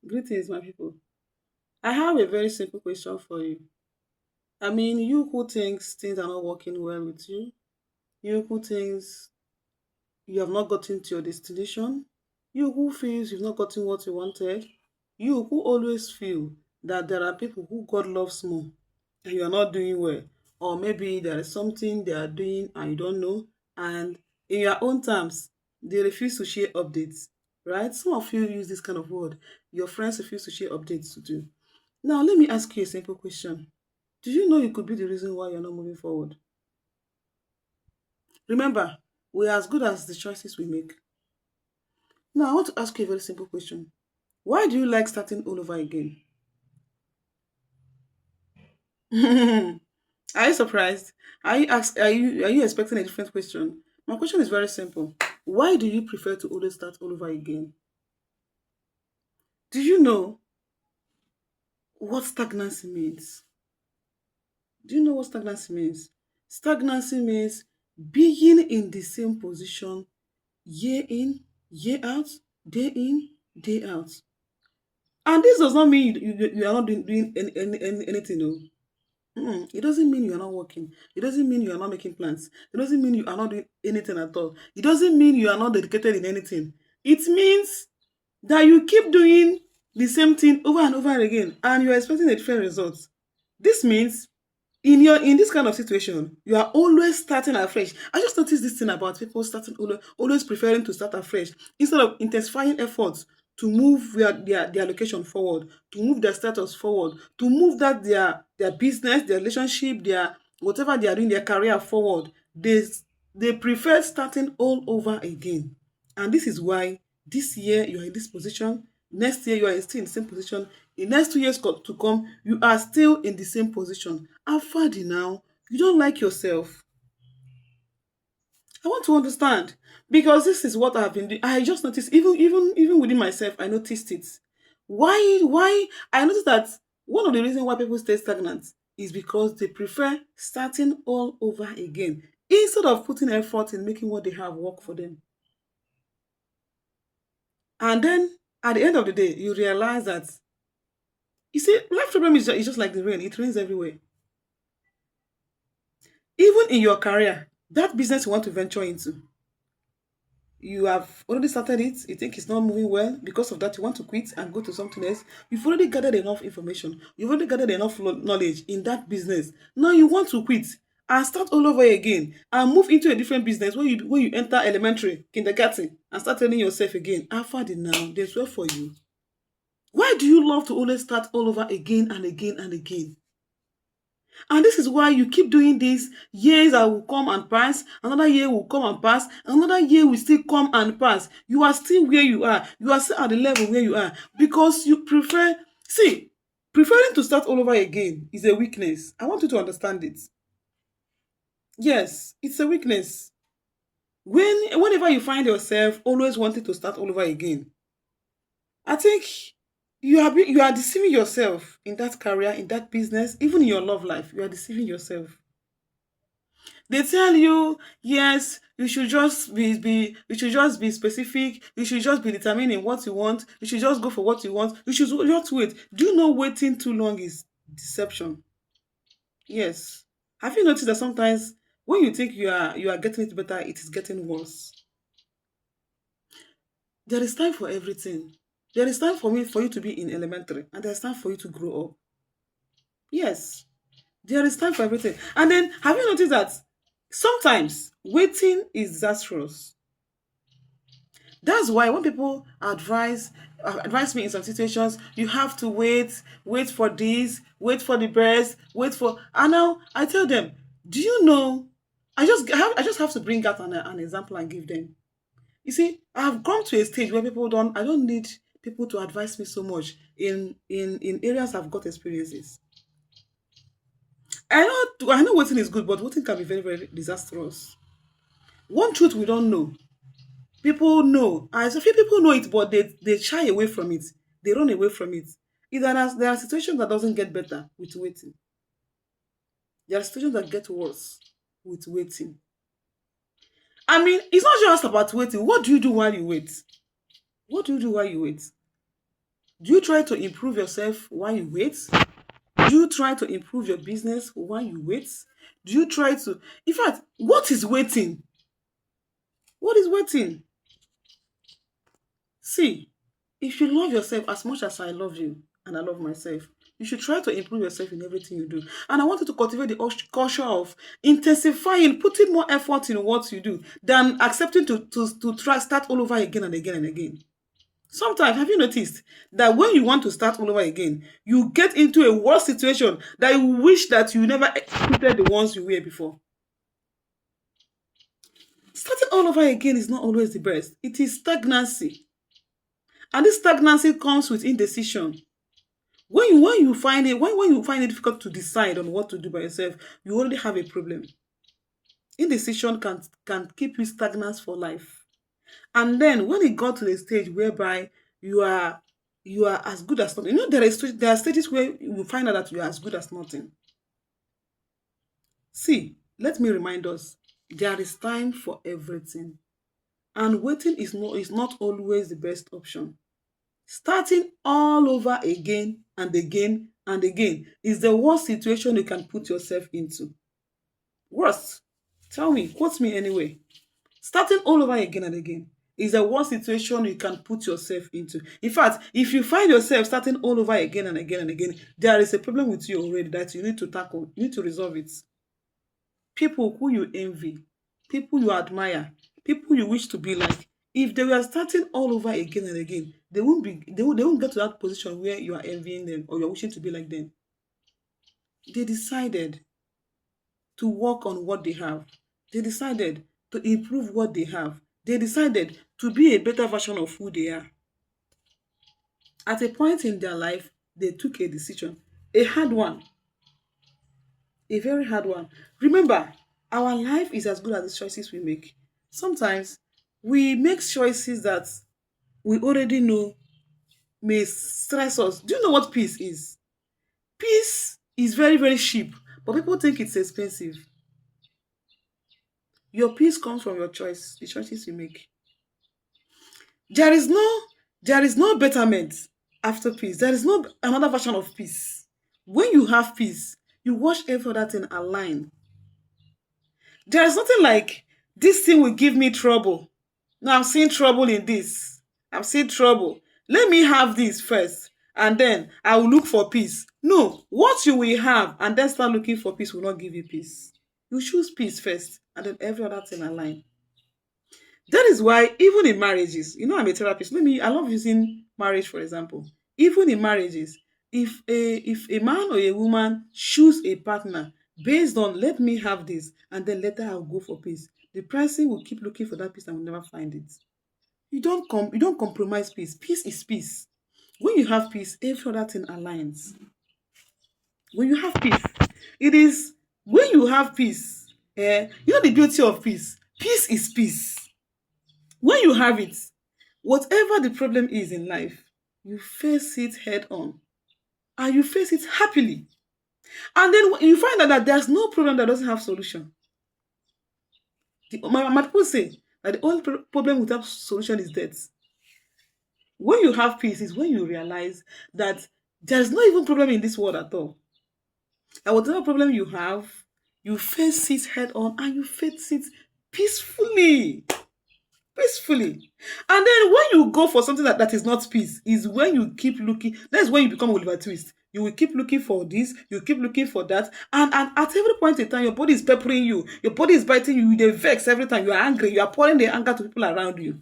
Greetings, my people. I have a very simple question for you. I mean, you who thinks things are not working well with you, you who thinks you have not gotten to your destination, you who feels you've not gotten what you wanted, you who always feel that there are people who God loves more and you are not doing well, or maybe there is something they are doing and you don't know, and in your own terms, they refuse to share updates, right? Some of you use this kind of word. Your friends refuse to share updates to you. Now, let me ask you a simple question. Do you know you could be the reason why you're not moving forward? Remember, we're as good as the choices we make. Now, I want to ask you a very simple question. Why do you like starting all over again? Are you surprised? Are you expecting a different question? My question is very simple. Why do you prefer to always start all over again? Do you know what stagnancy means? Do you know what stagnancy means? Stagnancy means being in the same position year in, year out, day in, day out. And this does not mean you are not doing anything. No. It doesn't mean you are not working. It doesn't mean you are not making plans. It doesn't mean you are not doing anything at all. It doesn't mean you are not dedicated in anything. It means that you keep doing the same thing over and over again and you're expecting a different result. This means in this kind of situation, you are always starting afresh. I just noticed this thing about people starting always preferring to start afresh instead of intensifying efforts to move their location forward, to move their status forward, to move that their business, their relationship, their whatever they are doing, their career forward. They prefer starting all over again. And this is why this year you are in this position, next year you are still in the same position, in next 2 years to come, you are still in the same position. How far now? You don't like yourself. I want to understand because this is what I have been doing. I just noticed, even within myself, I noticed it. Why I noticed that one of the reasons why people stay stagnant is because they prefer starting all over again instead of putting effort in making what they have work for them. And then at the end of the day, you realize that you see, life problem is just like the rain. It rains everywhere. Even in your career, that business you want to venture into, you have already started it, you think it's not moving well, because of that you want to quit and go to something else. You've already gathered enough information, you've already gathered enough knowledge in that business. Now you want to quit and start all over again and move into a different business where you enter elementary kindergarten and start telling yourself again, how far the now, there's well for you. Why do you love to always start all over again and again and again? And this is why you keep doing this. Years that will come and pass, another year will come and pass, another year will still come and pass. You are still where you are. You are still at the level where you are because you prefer. See, preferring to start all over again is a weakness. I want you to understand it. Yes, it's a weakness. Whenever you find yourself always wanting to start all over again, I think you are deceiving yourself in that career, in that business, even in your love life. You are deceiving yourself. They tell you, yes, you should just be specific, you should just be determining what you want, you should just go for what you want, you should just wait. Do you know waiting too long is deception? Yes. Have you noticed that sometimes when you think you are getting it better, it is getting worse? There is time for everything. There is time for you to be in elementary, and there's time for you to grow up. Yes. There is time for everything. And then have you noticed that sometimes waiting is disastrous? That's why when people advise me in some situations, you have to wait for this, wait for the best, wait for. And now I tell them, do you know? I just have to bring out an example and give them. You see, I've come to a stage where people don't. I don't need people to advise me so much in areas I've got experiences. I know waiting is good, but waiting can be very very disastrous. One truth we don't know. People know, as a few people know it, but they shy away from it. They run away from it. There are situations that doesn't get better with waiting. There are situations that get worse with waiting. I mean, it's not just about waiting. What do you do while you wait? What do you do while you wait? Do you try to improve yourself while you wait? Do you try to improve your business while you wait? Do you try to, in fact, what is waiting? What is waiting? See, if you love yourself as much as I love you and I love myself, you should try to improve yourself in everything you do. And I want you to cultivate the culture of intensifying, putting more effort in what you do than accepting to try start all over again and again and again. Sometimes, have you noticed that when you want to start all over again, you get into a worse situation that you wish that you never executed the ones you were before? Starting all over again is not always the best. It is stagnancy. And this stagnancy comes with indecision. When you find it difficult to decide on what to do by yourself, you already have a problem. Indecision can keep you stagnant for life. And then when it got to the stage whereby you are you are as good as nothing. You know, there are stages where you will find out that you are as good as nothing. See, let me remind us, there is time for everything. And waiting is not always the best option. Starting all over again and again and again is the worst situation you can put yourself into. Worst. Tell me, quote me anyway. Starting all over again and again is the worst situation you can put yourself into. In fact, if you find yourself starting all over again and again and again, there is a problem with you already that you need to tackle. You need to resolve it. People who you envy, people you admire, people you wish to be like, if they were starting all over again and again, they won't get to that position where you are envying them or you're wishing to be like them. They decided to work on what they have. They decided to improve what they have. They decided to be a better version of who they are. At a point in their life, they took a decision, a hard one, a very hard one. Remember, our life is as good as the choices we make. Sometimes we make choices that we already know may stress us. Do you know what peace is? Peace is very, very cheap, but people think it's expensive. Your peace comes from your choice, the choices you make. There is no there is no betterment after peace. There is no another version of peace. When you have peace, you watch every other thing align. There is nothing like this thing will give me trouble. Now I'm seeing trouble in this. I'm seeing trouble. Let me have this first, and then I will look for peace. No, what you will have and then start looking for peace will not give you peace. You choose peace first, and then every other thing align. That is why even in marriages, you know, I'm a therapist. I love using marriage for example. Even in marriages, if a man or a woman choose a partner based on let me have this and then later I'll go for peace, the person will keep looking for that peace and will never find it. You don't compromise peace. Peace is peace. When you have peace, every other thing aligns. When you have peace, it is when you have peace. You know the beauty of peace. Peace is peace. When you have it, whatever the problem is in life, you face it head on and you face it happily. And then you find out that there's no problem that doesn't have solution. My people say that the only problem without solution is death. When you have peace is when you realize that there's no even problem in this world at all. And whatever problem you have, you face it head on and you face it peacefully. Peacefully. And then when you go for something that is not peace, is when you keep looking. That's when you become Oliver Twist. You will keep looking for this, you keep looking for that, and at every point in time, your body is peppering you, your body is biting you, you vex every time you are angry, you are pouring the anger to people around you.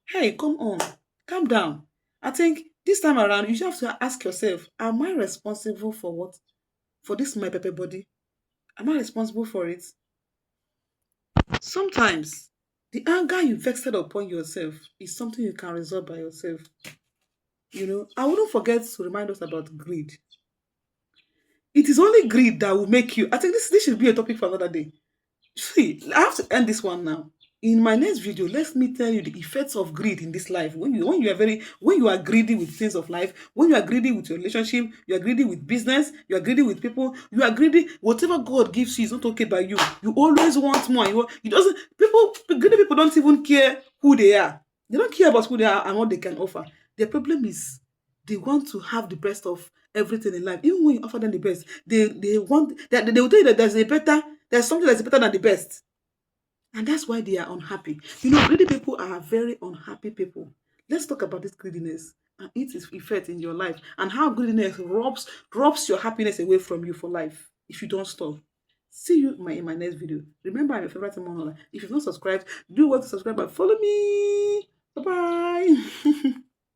Hey, come on, calm down. I think this time around, you just have to ask yourself, am I responsible for what? For this my pepper body? Am I responsible for it? Sometimes the anger you vexed upon yourself is something you can resolve by yourself. You know, I wouldn't forget to remind us about greed. It is only greed that will make you. I think this should be a topic for another day. See, I have to end this one now. In my next video, let me tell you the effects of greed in this life. When you are greedy with things of life, when you are greedy with your relationship, you are greedy with business, you are greedy with people, you are greedy. Whatever God gives you is not okay by you. You always want more. You doesn't. Greedy people don't even care who they are. They don't care about who they are and what they can offer. Their problem is They want to have the best of everything in life. Even when you offer them the best, they want that they will tell you that there's something that's better than the best. And that's why they are unhappy. You know, greedy people are very unhappy people. Let's talk about this greediness and its effect in your life, and how greediness robs your happiness away from you for life if you don't stop. See you in my next video. Remember, I'm your favorite monologue. If you've not subscribed, do want to subscribe and follow me. Bye bye.